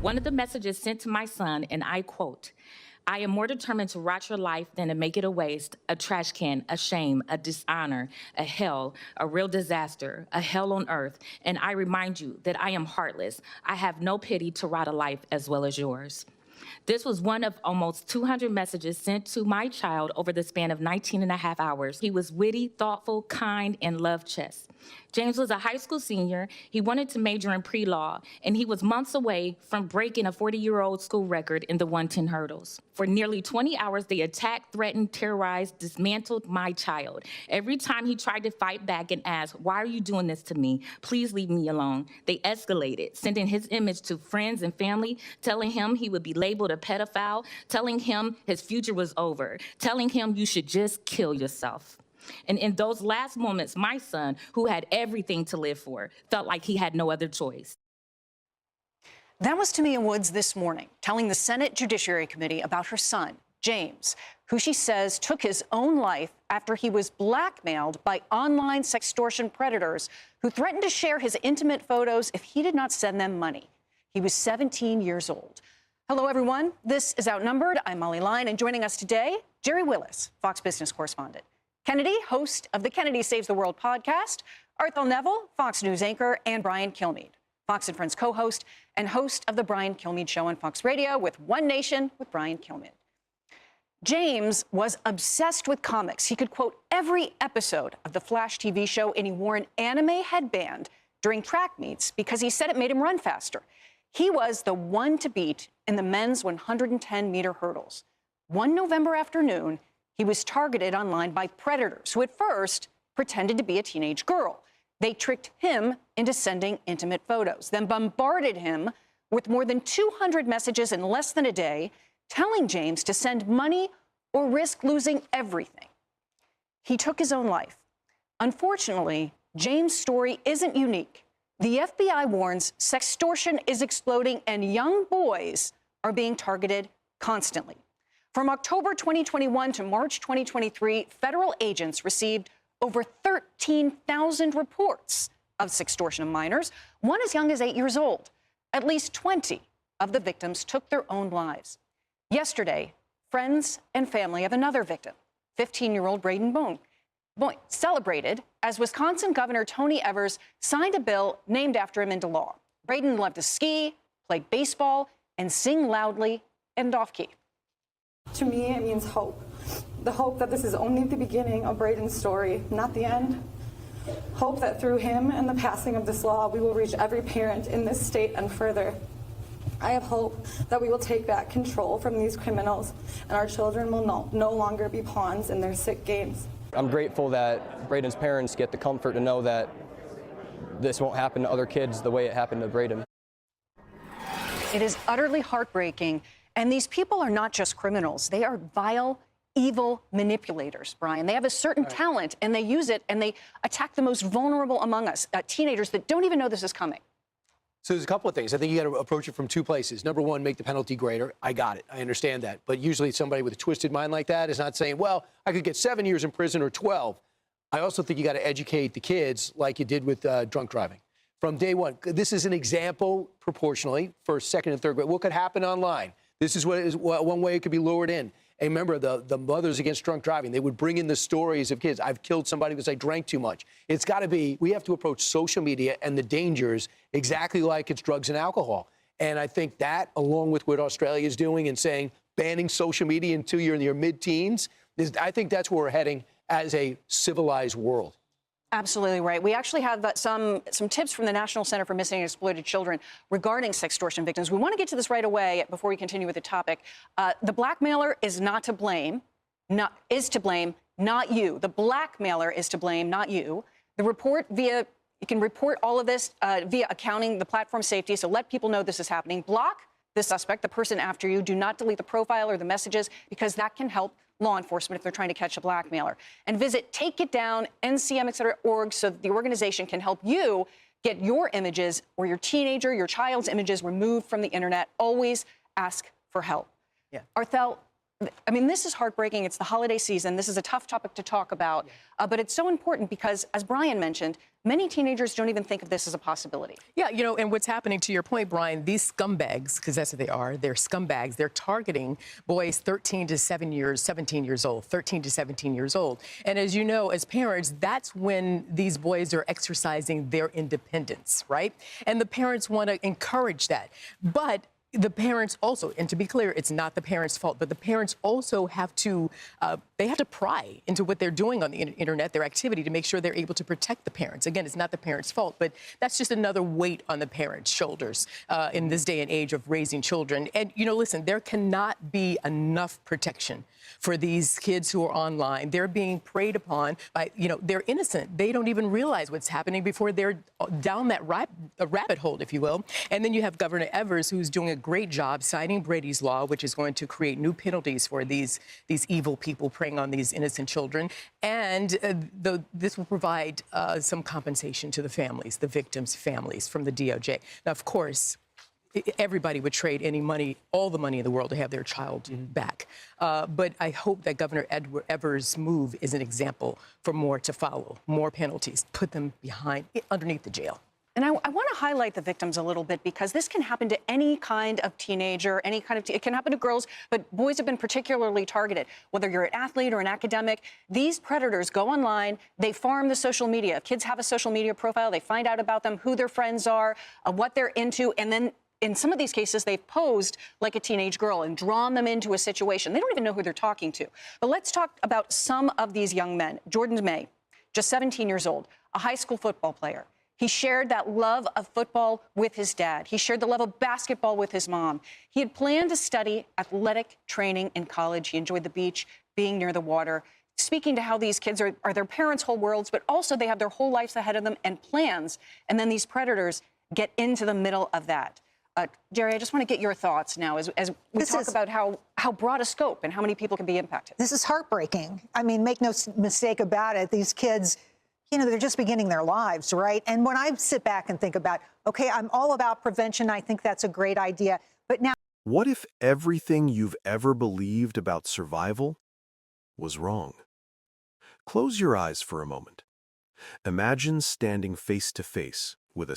One of the messages sent to my son, and I quote, "I am more determined to rot your life than to make it a waste, a trash can, a shame, a dishonor, a hell, a real disaster, a hell on earth. And I remind you that I am heartless. I have no pity to rot a life as well as yours." This was one of almost 200 messages sent to my child over the span of 19 and a half hours. He was witty, thoughtful, kind, and loved chess. James was a high school senior. He wanted to major in pre-law, and he was months away from breaking a 40-year-old school record in the 110 hurdles. For nearly 20 hours, they attacked, threatened, terrorized, dismantled my child. Every time he tried to fight back and ask, "Why are you doing this to me? Please leave me alone," they escalated, sending his image to friends and family, telling him he would be labeled a pedophile, telling him his future was over, telling him you should just kill yourself. And in those last moments, my son, who had everything to live for, felt like he had no other choice. That was Tamia Woods this morning, telling the Senate Judiciary Committee about her son, James, who she says took his own life after he was blackmailed by online sextortion predators who threatened to share his intimate photos if he did not send them money. He was 17 years old. Hello, everyone. This is Outnumbered. I'm Molly Line, and joining us today, Jerry Willis, Fox Business correspondent. Kennedy, host of the Kennedy Saves the World podcast, Arthur Neville, Fox News anchor, and Brian Kilmeade, Fox and Friends co-host and host of the Brian Kilmeade Show on Fox Radio with One Nation with Brian Kilmeade. James was obsessed with comics. He could quote every episode of the Flash TV show, and he wore an anime headband during track meets because he said it made him run faster. He was the one to beat in the men's 110-meter hurdles. One November afternoon, he was targeted online by predators who at first pretended to be a teenage girl. They tricked him into sending intimate photos, then bombarded him with more than 200 messages in less than a day, telling James to send money or risk losing everything. He took his own life. Unfortunately, James' story isn't unique. The FBI warns sextortion is exploding and young boys are being targeted constantly. From October 2021 to March 2023, federal agents received over 13,000 reports of sextortion of minors, one as young as 8 years old. At least 20 of the victims took their own lives. Yesterday, friends and family of another victim, 15-year-old Braden Boone, celebrated as Wisconsin Governor Tony Evers signed a bill named after him into law. Braden loved to ski, play baseball, and sing loudly and off-key. To me, it means hope. The hope that this is only the beginning of Braden's story, not the end. Hope that through him and the passing of this law, we will reach every parent in this state and further. I have hope that we will take back control from these criminals and our children will no longer be pawns in their sick games. I'm grateful that Braden's parents get the comfort to know that this won't happen to other kids the way it happened to Braden. It is utterly heartbreaking. And these people are not just criminals. They are vile, evil manipulators, Brian. They have a certain talent, and they use it, and they attack the most vulnerable among us, teenagers that don't even know this is coming. So there's a couple of things. I think you got to approach it from two places. Number one, make the penalty greater. I got it. I understand that. But usually somebody with a twisted mind like that is not saying, well, I could get 7 years in prison or 12. I also think you got to educate the kids like you did with drunk driving. From day one, this is an example proportionally for second and third grade. What could happen online? This is one way it could be lured in. And remember, the Mothers Against Drunk Driving, they would bring in the stories of kids. I've killed somebody because I drank too much. It's got to be, we have to approach social media and the dangers exactly like it's drugs and alcohol. And I think that, along with what Australia is doing and saying banning social media until you're in your mid-teens, I think that's where we're heading as a civilized world. Absolutely right. We actually have some tips from the National Center for Missing and Exploited Children regarding sextortion victims. We want to get to this right away before we continue with the topic. The blackmailer is not to blame, not you. The blackmailer is to blame, not you. You can report all of this via accounting the platform safety, so let people know this is happening. Block the suspect, the person after you. Do not delete the profile or the messages because that can help law enforcement if they're trying to catch a blackmailer. And visit takeitdown.ncm.org so that the organization can help you get your images or your teenager, your child's images removed from the internet. Always ask for help. Yeah. Arthel, I mean, this is heartbreaking. It's the holiday season. This is a tough topic to talk about, but it's so important because, as Brian mentioned, many teenagers don't even think of this as a possibility. Yeah, you know, and what's happening, to your point, Brian, these scumbags, because that's what they are, they're scumbags. They're targeting boys 17 to 17 years old, 13 to 17 years old. And as you know, as parents, that's when these boys are exercising their independence, right? And the parents want to encourage that. But the parents also, and to be clear, it's not the parents' fault, but the parents also have to, they have to pry into what they're doing on the internet, their activity, to make sure they're able to protect the parents. Again, it's not the parents' fault, but that's just another weight on the parents' shoulders in this day and age of raising children. And, you know, listen, there cannot be enough protection for these kids who are online. They're being preyed upon by, you know, they're innocent. They don't even realize what's happening before they're down that rabbit hole, if you will. And then you have Governor Evers, who's doing a great job signing Brady's Law, which is going to create new penalties for these evil people preying on these innocent children. And this will provide some compensation to the families, the victims' families, from the DOJ. Now, of course, everybody would trade any money, all the money in the world, to have their child back. But I hope that Governor Evers' move is an example for more to follow, more penalties, put them underneath the jail. And I want to highlight the victims a little bit, because this can happen to any kind of teenager, it can happen to girls, but boys have been particularly targeted. Whether you're an athlete or an academic, these predators go online, they farm the social media. If kids have a social media profile, they find out about them, who their friends are, what they're into, and then in some of these cases, they've posed like a teenage girl and drawn them into a situation. They don't even know who they're talking to. But let's talk about some of these young men. Jordan May, just 17 years old, a high school football player. He shared that love of football with his dad. He shared the love of basketball with his mom. He had planned to study athletic training in college. He enjoyed the beach, being near the water, speaking to how these kids are their parents' whole worlds, but also they have their whole lives ahead of them and plans. And then these predators get into the middle of that. Jerry, I just want to get your thoughts now as we talk about how broad a scope and how many people can be impacted. This is heartbreaking. I mean, make no mistake about it. These kids, you know, they're just beginning their lives, right? And when I sit back and think about, okay, I'm all about prevention. I think that's a great idea. But now, what if everything you've ever believed about survival was wrong? Close your eyes for a moment. Imagine standing face to face with a